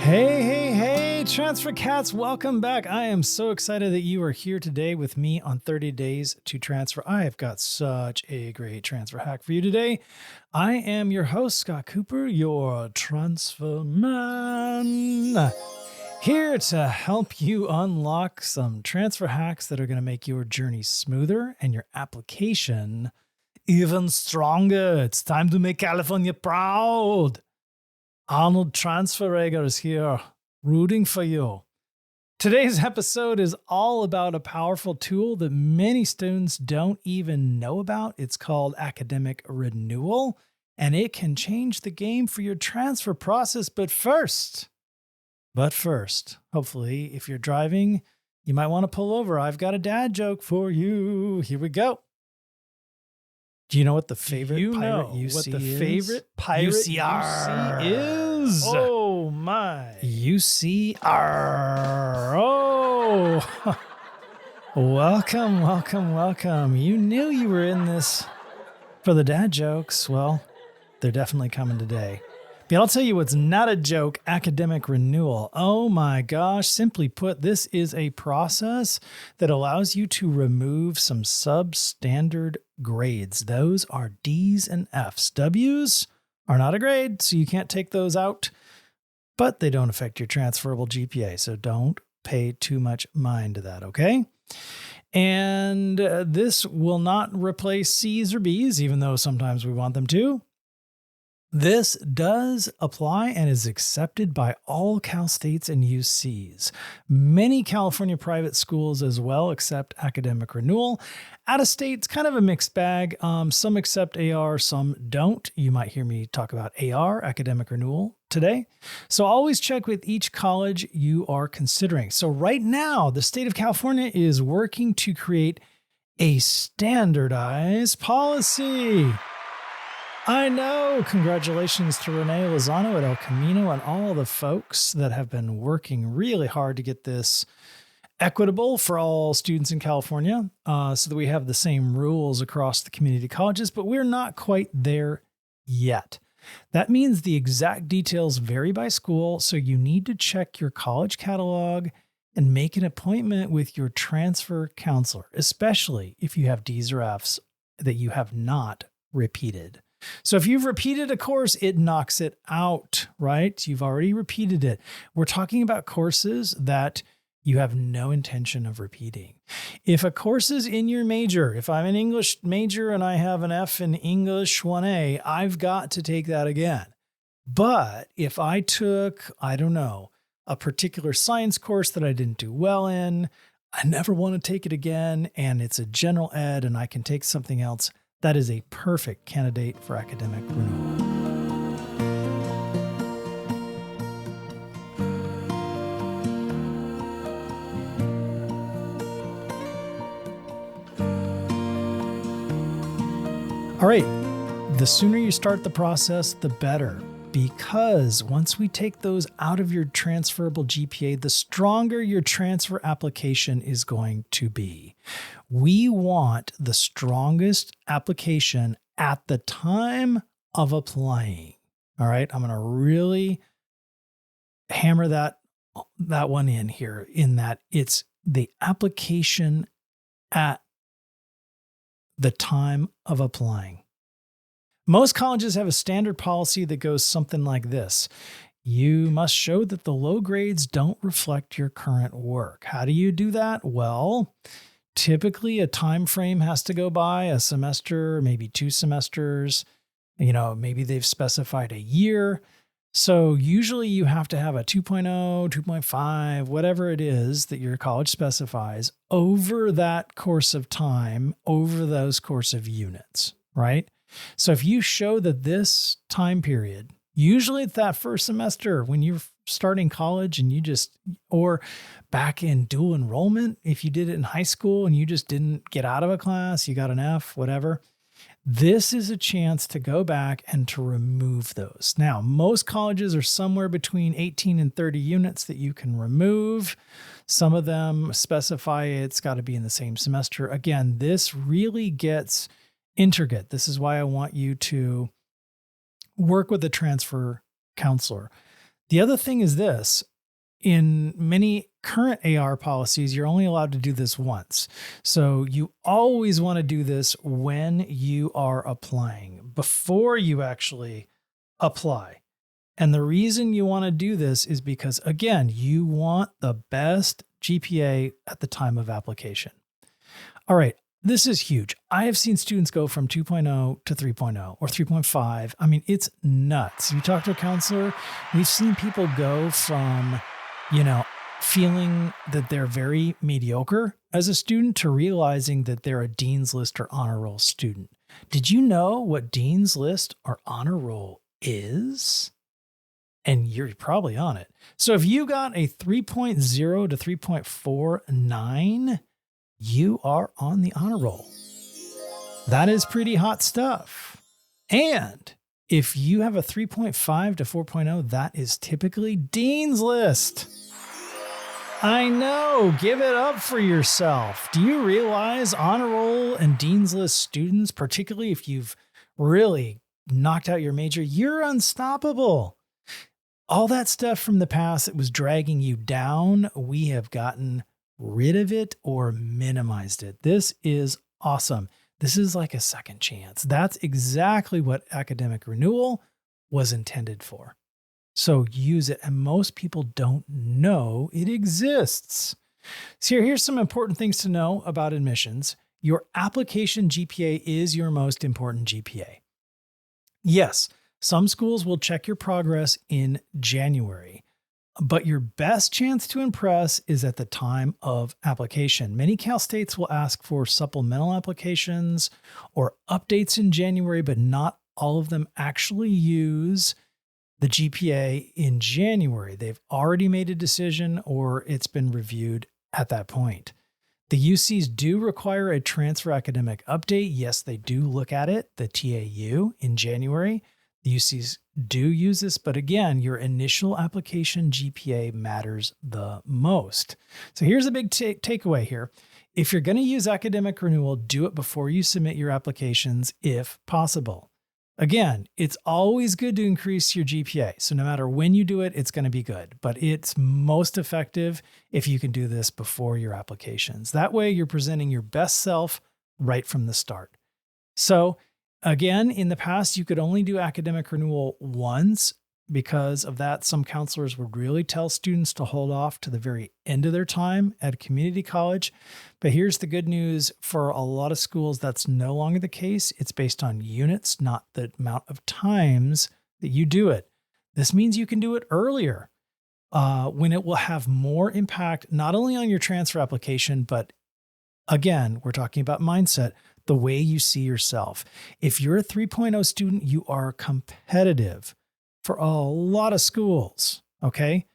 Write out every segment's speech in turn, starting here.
Hey, Transfer Cats, welcome back. I am so excited that you are here today with me on 30 Days to Transfer. I have got such a great transfer hack for you today. I am your host, Scott Cooper, your transfer man, here to help you unlock some transfer hacks that are going to make your journey smoother and your application even stronger. It's time to make California proud. Arnold Transferreger is here, rooting for you. Today's episode is all about a powerful tool that many students don't even know about. It's called Academic Renewal, and it can change the game for your transfer process. But first, hopefully, if you're driving, you might want to pull over. I've got a dad joke for you. Here we go. Do you know what the favorite pirate UC what the is? favorate pirate UCR is? Oh my. UCR. Oh. Welcome. You knew you were in this for the dad jokes. Well, they're definitely coming today. But I'll tell you what's not a joke, academic renewal. Oh my gosh. Simply put, this is a process that allows you to remove some substandard grades. Those are D's and F's. W's are not a grade, so you can't take those out, but they don't affect your transferable GPA. So don't pay too much mind to that, okay? And this will not replace C's or B's, even though sometimes we want them to. This does apply and is accepted by all Cal States and UCs. Many California private schools as well accept academic renewal. Out of state, it's kind of a mixed bag. Some accept AR, some don't. You might hear me talk about AR, academic renewal, today. So always check with each college you are considering. So right now, the state of California is working to create a standardized policy. I know. Congratulations to Renee Lozano at El Camino and all the folks that have been working really hard to get this equitable for all students in California, so that we have the same rules across the community colleges, but we're not quite there yet. That means the exact details vary by school, so you need to check your college catalog and make an appointment with your transfer counselor, especially if you have D's or F's that you have not repeated. So if you've repeated a course, it knocks it out, right? You've already repeated it. We're talking about courses that you have no intention of repeating. If a course is in your major, if I'm an English major and I have an F in English 1A, I've got to take that again. But if I took, a particular science course that I didn't do well in, I never want to take it again, and it's a general ed and I can take something else, that is a perfect candidate for academic renewal. All right, the sooner you start the process, the better, because once we take those out of your transferable GPA, the stronger your transfer application is going to be. We want the strongest application at the time of applying. All right, I'm going to really hammer that one in here, in that it's the application at the time of applying. Most colleges have a standard policy that goes something like this. You must show that the low grades don't reflect your current work. How do you do that? Well, typically a time frame has to go by, a semester, maybe 2 semesters. Maybe they've specified a year. So usually you have to have a 2.0, 2.5, whatever it is that your college specifies over that course of time, over those course of units, right? So if you show that this time period, usually it's that first semester when you're starting college and or back in dual enrollment, if you did it in high school and you just didn't get out of a class, you got an F, whatever. This is a chance to go back and to remove those. Now, most colleges are somewhere between 18 and 30 units that you can remove. Some of them specify it's got to be in the same semester. Again, this really gets intricate. This is why I want you to work with a transfer counselor. The other thing is this. In many current AR policies, you're only allowed to do this once. So you always want to do this when you are applying, before you actually apply. And the reason you want to do this is because, again, you want the best GPA at the time of application. All right, this is huge. I have seen students go from 2.0 to 3.0 or 3.5. I mean, it's nuts. You talk to a counselor, we've seen people go from, feeling that they're very mediocre as a student to realizing that they're a Dean's List or honor roll student. Did you know what Dean's List or honor roll is? And you're probably on it. So if you got a 3.0 to 3.49, you are on the honor roll. That is pretty hot stuff. And if you have a 3.5 to 4.0, that is typically Dean's List. I know, give it up for yourself. Do you realize honor roll and Dean's List students, particularly if you've really knocked out your major, you're unstoppable. All that stuff from the past that was dragging you down, we have gotten rid of it or minimized it. This is awesome. This is like a second chance. That's exactly what academic renewal was intended for. So use it. And most people don't know it exists. So here's some important things to know about admissions. Your application GPA is your most important GPA. Yes, some schools will check your progress in January, but your best chance to impress is at the time of application. Many Cal States will ask for supplemental applications or updates in January, but not all of them actually use the GPA in January. They've already made a decision or it's been reviewed at that point. The UCs do require a transfer academic update. Yes, they do look at it, the TAU, in January. The UCs do use this, but again, your initial application GPA matters the most. So here's a big takeaway here. If you're going to use academic renewal, do it before you submit your applications if possible. Again, it's always good to increase your GPA. So no matter when you do it, it's going to be good, but it's most effective if you can do this before your applications. That way you're presenting your best self right from the start. So again, in the past, you could only do academic renewal once. Because of that, some counselors would really tell students to hold off to the very end of their time at a community college. But here's the good news. For a lot of schools, that's no longer the case. It's based on units, not the amount of times that you do it. This means you can do it earlier when it will have more impact, not only on your transfer application, but again, we're talking about mindset, the way you see yourself. If you're a 3.0 student, you are competitive for a lot of schools, okay?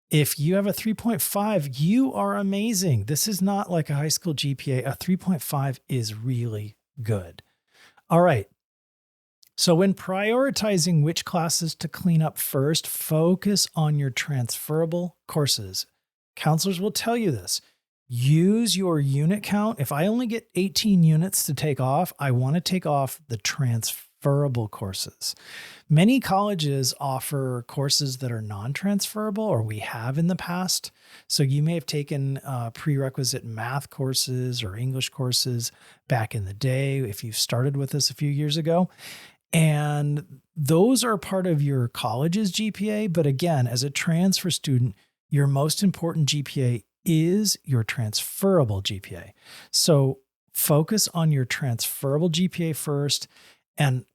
If you have a 3.5, you are amazing. This is not like a high school GPA. A 3.5 is really good. All right. So when prioritizing which classes to clean up first, focus on your transferable courses. Counselors will tell you this. Use your unit count. If I only get 18 units to take off, I want to take off the transferable courses. Many colleges offer courses that are non-transferable, or we have in the past. So you may have taken prerequisite math courses or English courses back in the day if you started with us a few years ago. And those are part of your college's GPA. But again, as a transfer student, your most important GPA is your transferable GPA. So focus on your transferable GPA first and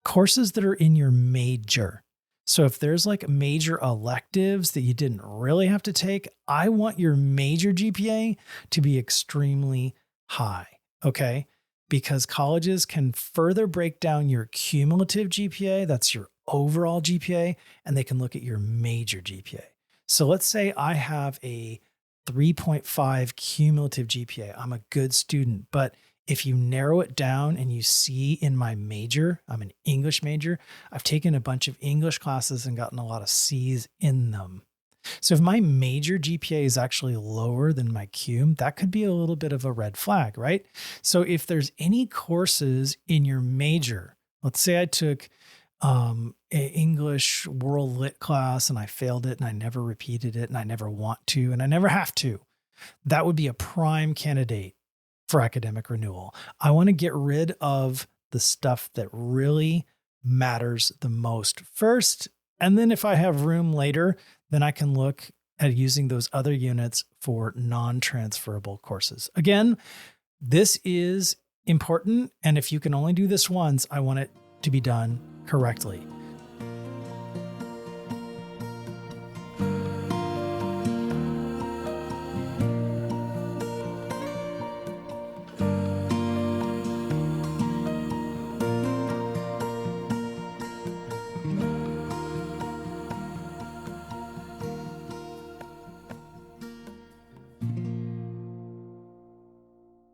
courses that are in your major. So if there's like major electives that you didn't really have to take, I want your major GPA to be extremely high, okay? Because colleges can further break down your cumulative GPA, that's your overall GPA, and they can look at your major GPA. So let's say I have a 3.5 cumulative GPA. I'm a good student, but if you narrow it down and you see in my major, I'm an English major, I've taken a bunch of English classes and gotten a lot of C's in them. So if my major GPA is actually lower than my cum, that could be a little bit of a red flag, right? So if there's any courses in your major, let's say I took English world lit class and I failed it and I never repeated it and I never want to and I never have to, that would be a prime candidate for academic renewal. I want to get rid of the stuff that really matters the most first. And then if I have room later, then I can look at using those other units for non-transferable courses. Again, this is important. And if you can only do this once, I want it to be done correctly.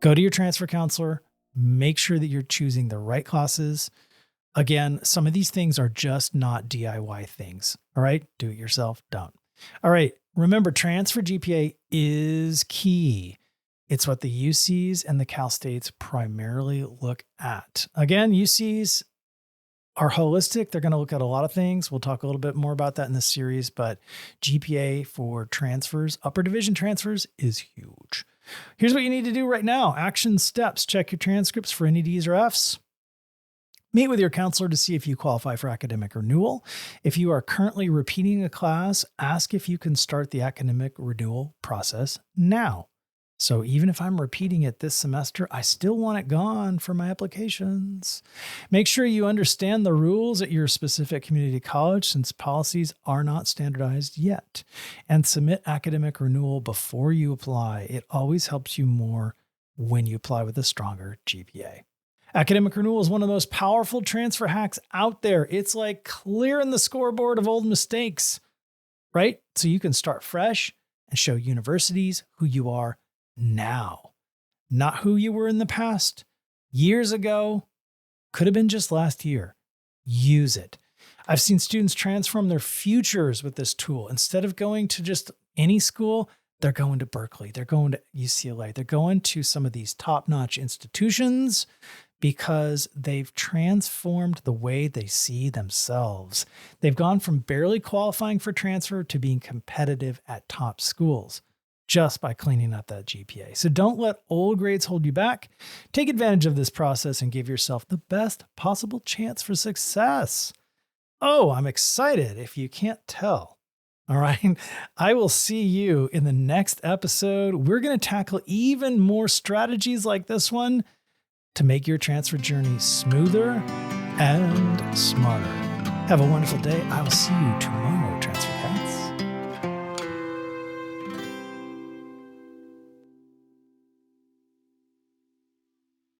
Go to your transfer counselor, make sure that you're choosing the right classes. Again, some of these things are just not DIY things. All right. Do it yourself. Don't. All right. Remember, transfer GPA is key. It's what the UCs and the Cal States primarily look at. Again, UCs are holistic. They're going to look at a lot of things. We'll talk a little bit more about that in this series, but GPA for transfers, upper division transfers, is huge. Here's what you need to do right now. Action steps. Check your transcripts for any D's or F's. Meet with your counselor to see if you qualify for academic renewal. If you are currently repeating a class, ask if you can start the academic renewal process now. So even if I'm repeating it this semester, I still want it gone for my applications. Make sure you understand the rules at your specific community college since policies are not standardized yet. And submit academic renewal before you apply. It always helps you more when you apply with a stronger GPA. Academic renewal is one of the most powerful transfer hacks out there. It's like clearing the scoreboard of old mistakes, right? So you can start fresh and show universities who you are now, not who you were in the past, years ago, could have been just last year. Use it. I've seen students transform their futures with this tool. Instead of going to just any school, they're going to Berkeley, they're going to UCLA, they're going to some of these top-notch institutions because they've transformed the way they see themselves. They've gone from barely qualifying for transfer to being competitive at top schools, just by cleaning up that GPA. So don't let old grades hold you back. Take advantage of this process and give yourself the best possible chance for success. Oh, I'm excited if you can't tell. All right. I will see you in the next episode. We're going to tackle even more strategies like this one to make your transfer journey smoother and smarter. Have a wonderful day. I will see you tomorrow, Transfer.